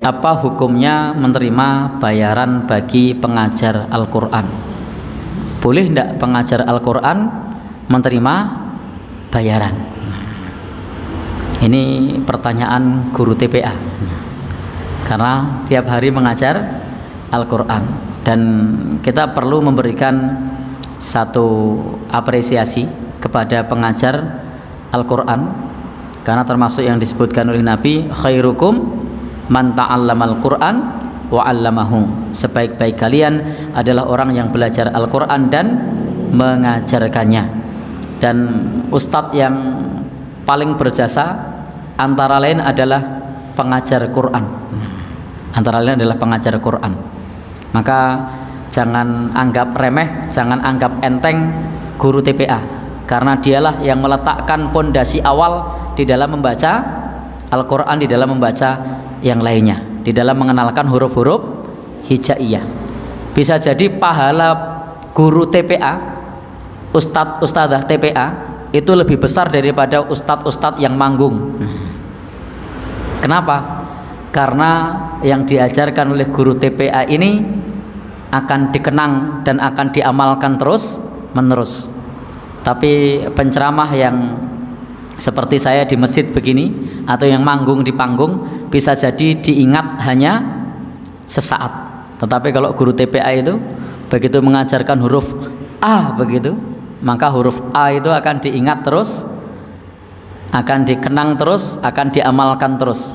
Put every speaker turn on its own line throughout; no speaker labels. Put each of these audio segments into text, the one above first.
apa hukumnya menerima bayaran bagi pengajar Al-Quran? Boleh tidak pengajar Al-Quran menerima bayaran? Ini pertanyaan guru TPA, karena tiap hari mengajar Al-Quran, dan kita perlu memberikan satu apresiasi kepada pengajar Al-Quran, karena termasuk yang disebutkan oleh Nabi, khairukum man ta'allamal Qur'an wa 'allamahu. Sebaik-baik kalian adalah orang yang belajar Al-Quran dan mengajarkannya. Dan ustadz yang paling berjasa antara lain adalah pengajar Quran. Antara lain adalah pengajar Quran. Maka jangan anggap remeh, jangan anggap enteng guru TPA, karena dialah yang meletakkan pondasi awal di dalam membaca Al-Quran, di dalam membaca yang lainnya, di dalam mengenalkan huruf-huruf hijaiyah. Bisa jadi pahala guru TPA, ustadzah TPA itu lebih besar daripada ustadz-ustadz yang manggung. Kenapa? Karena yang diajarkan oleh guru TPA ini akan dikenang dan akan diamalkan terus menerus. Tapi penceramah yang seperti saya di masjid begini, atau yang manggung di panggung, bisa jadi diingat hanya sesaat. Tetapi kalau guru TPA itu begitu mengajarkan huruf A begitu, maka huruf A itu akan diingat terus, akan dikenang terus, akan diamalkan terus.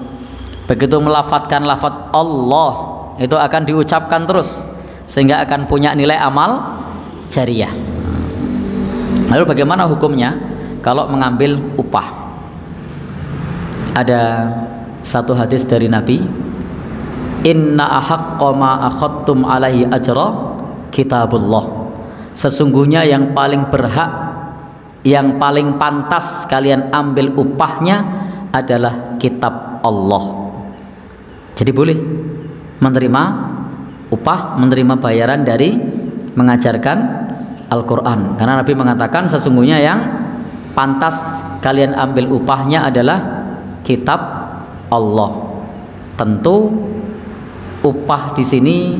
Begitu melafadzkan lafadz Allah, itu akan diucapkan terus, sehingga akan punya nilai amal jariyah. Lalu bagaimana hukumnya kalau mengambil upah? Ada satu hadis dari Nabi, inna ahaqqa ma akhadtum alaihi ajra kitabullah. Sesungguhnya yang paling berhak, yang paling pantas kalian ambil upahnya adalah kitab Allah. Jadi boleh menerima upah, menerima bayaran dari mengajarkan Al-Quran, karena Nabi mengatakan sesungguhnya yang pantas kalian ambil upahnya adalah kitab Allah. Tentu upah di sini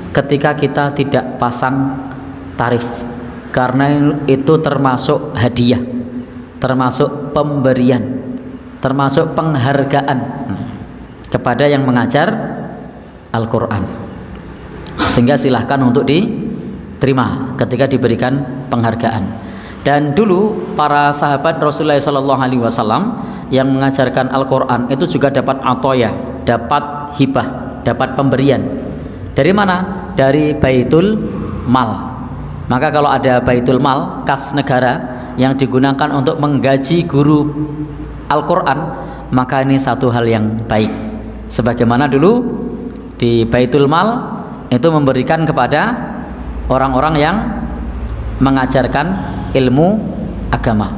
ketika kita tidak pasang tarif, karena itu termasuk hadiah, termasuk pemberian, termasuk penghargaan kepada yang mengajar Al-Quran. Sehingga silahkan untuk diterima ketika diberikan penghargaan. Dan dulu para sahabat Rasulullah SAW yang mengajarkan Al-Quran itu juga dapat atoya, dapat hibah, dapat pemberian. Dari mana? Dari Baitul Mal. Maka kalau ada Baitul Mal, kas negara yang digunakan untuk menggaji guru Al-Quran, maka ini satu hal yang baik. Sebagaimana dulu di Baitul Mal itu memberikan kepada orang-orang yang mengajarkan ilmu agama.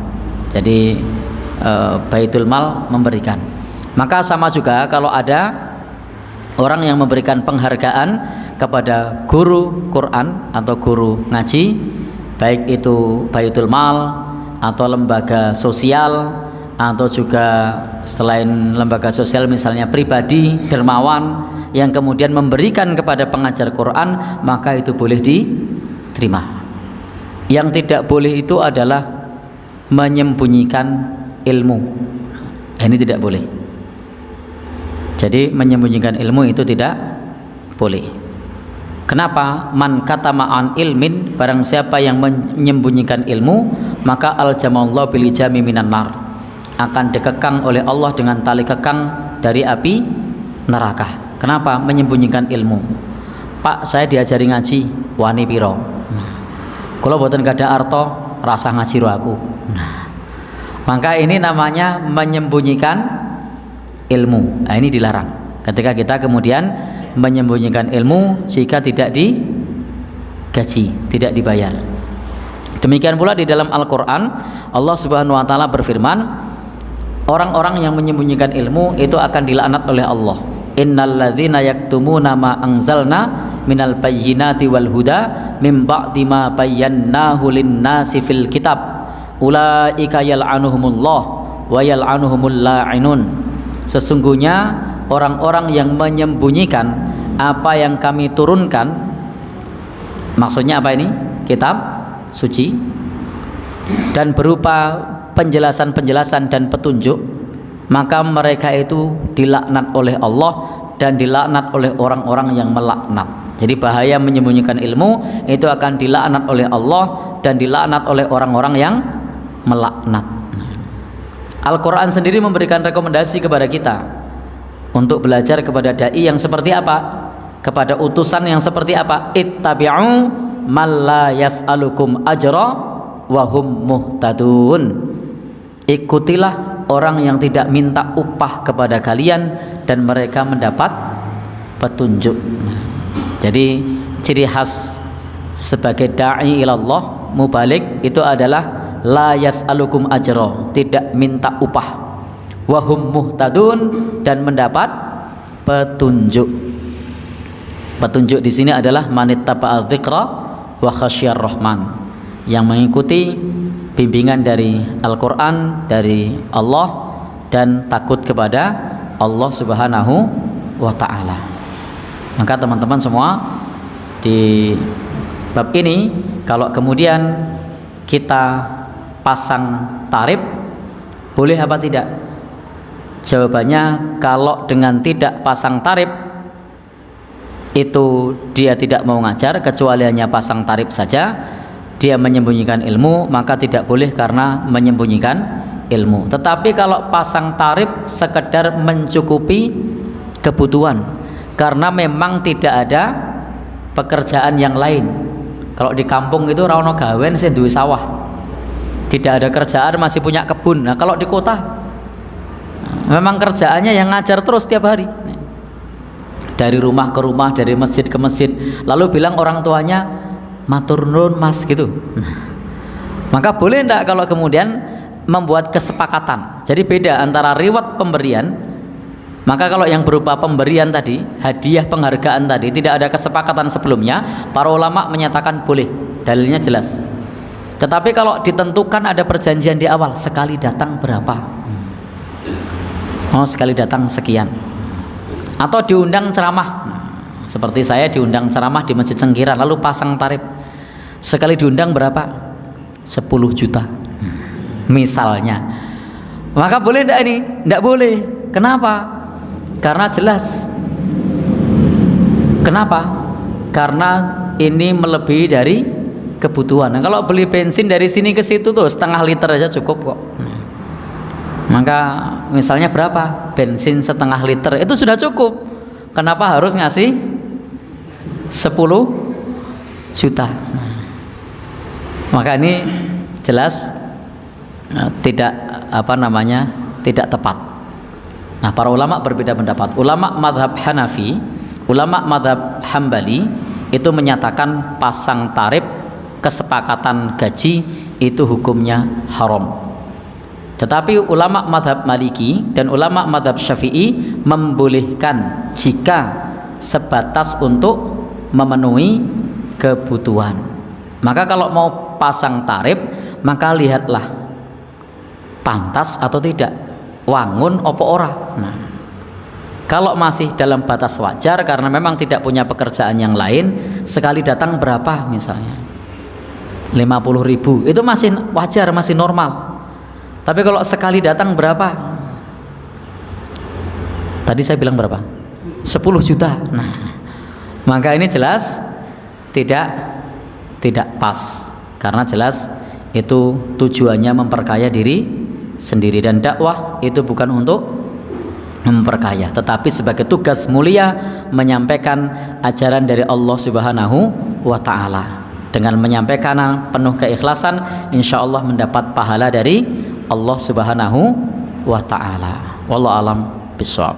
Jadi Baitul Mal memberikan. Maka sama juga kalau ada orang yang memberikan penghargaan kepada guru Quran atau guru ngaji, baik itu Baitul Mal atau lembaga sosial, atau juga selain lembaga sosial misalnya pribadi dermawan yang kemudian memberikan kepada pengajar Quran, maka itu boleh diterima. Yang tidak boleh itu adalah menyembunyikan ilmu. Ini tidak boleh. Jadi menyembunyikan ilmu itu tidak boleh. Kenapa? Man katama an ilmin, barang siapa yang menyembunyikan ilmu, maka aljamallahu bil jami minan nar, akan dikekang oleh Allah dengan tali kekang dari api neraka. Kenapa? Menyembunyikan ilmu. Pak, saya diajari ngaji, wani piro. Kalau boten gada arto, rasa ngaji ro aku. Maka ini namanya menyembunyikan ilmu. Nah, ini dilarang. Ketika kita kemudian menyembunyikan ilmu jika tidak digaji, tidak dibayar. Demikian pula di dalam Al-Quran, Allah Subhanahu wa Ta'ala berfirman, orang-orang yang menyembunyikan ilmu itu akan dilaknat oleh Allah. Innalladzina yaktumuna ma anzalna minal bayyinati wal huda mim ba'di ma bayyannahu lin-nasi fil kitab ulaika yal'anuhumullah wa yal'anuhumul la'inun. Sesungguhnya orang-orang yang menyembunyikan apa yang kami turunkan. Maksudnya apa ini? Kitab suci, dan berupa penjelasan-penjelasan dan petunjuk, maka mereka itu dilaknat oleh Allah dan dilaknat oleh orang-orang yang melaknat. Jadi bahaya menyembunyikan ilmu, itu akan dilaknat oleh Allah dan dilaknat oleh orang-orang yang melaknat. Al-Quran sendiri memberikan rekomendasi kepada kita untuk belajar kepada dai yang seperti apa, kepada utusan yang seperti apa. Ittabi'u man la yas'alukum ajra wa hum muhtadun. Ikutilah orang yang tidak minta upah kepada kalian dan mereka mendapat petunjuk. Jadi ciri khas sebagai dai ilallah, mubalik, itu adalah la yas'alukum ajra, tidak minta upah, wa hum muhtadun, dan mendapat petunjuk. Petunjuk di sini adalah manittaba'a dzikra wa khasyar rahman, yang mengikuti bimbingan dari Al-Quran, dari Allah, dan takut kepada Allah Subhanahu wa ta'ala. Maka teman-teman semua, di bab ini kalau kemudian kita pasang tarif, boleh apa tidak? Jawabannya, kalau dengan tidak pasang tarif itu dia tidak mau ngajar, kecuali hanya pasang tarif saja, dia menyembunyikan ilmu, maka tidak boleh karena menyembunyikan ilmu. Tetapi kalau pasang tarif sekedar mencukupi kebutuhan, karena memang tidak ada pekerjaan yang lain. Kalau di kampung itu rawono gawen sing duwe sawah, tidak ada kerjaan, masih punya kebun. Nah kalau di kota memang kerjaannya yang ngajar terus tiap hari, dari rumah ke rumah, dari masjid ke masjid, lalu bilang orang tuanya matur nuwun mas gitu. Maka boleh enggak kalau kemudian membuat kesepakatan? Jadi beda antara reward pemberian, maka kalau yang berupa pemberian tadi, hadiah penghargaan tadi, tidak ada kesepakatan sebelumnya, para ulama menyatakan boleh, dalilnya jelas. Tetapi kalau ditentukan ada perjanjian di awal, sekali datang berapa? Oh, sekali datang sekian. Atau diundang ceramah, seperti saya diundang ceramah di Masjid Cengkiran, lalu pasang tarif, sekali diundang berapa? 10 juta misalnya. Maka boleh enggak ini? Enggak boleh. Kenapa? Karena jelas. Kenapa? Karena ini melebihi dari kebutuhan. Nah, kalau beli bensin dari sini ke situ tuh setengah liter aja cukup kok. Maka misalnya berapa? Bensin setengah liter itu sudah cukup. Kenapa harus ngasih 10 juta? Maka ini jelas tidak tidak tepat. Nah, para ulama berbeda pendapat. Ulama madhab Hanafi, ulama madhab Hambali itu menyatakan pasang tarif, kesepakatan gaji itu hukumnya haram. Tetapi ulama madhab Maliki dan ulama madhab Syafi'i membolehkan jika sebatas untuk memenuhi kebutuhan. Maka kalau mau pasang tarif, maka lihatlah pantas atau tidak, wangun opo ora. Nah, kalau masih dalam batas wajar karena memang tidak punya pekerjaan yang lain, sekali datang berapa misalnya 50.000, itu masih wajar, masih normal. Tapi kalau sekali datang berapa? Tadi saya bilang berapa? 10 juta. Nah, maka ini jelas tidak pas, karena jelas itu tujuannya memperkaya diri sendiri, dan dakwah itu bukan untuk memperkaya, tetapi sebagai tugas mulia menyampaikan ajaran dari Allah Subhanahu wa ta'ala. Dengan menyampaikan penuh keikhlasan, insya Allah mendapat pahala dari Allah Subhanahu wa ta'ala. Wallahu alam bishawab.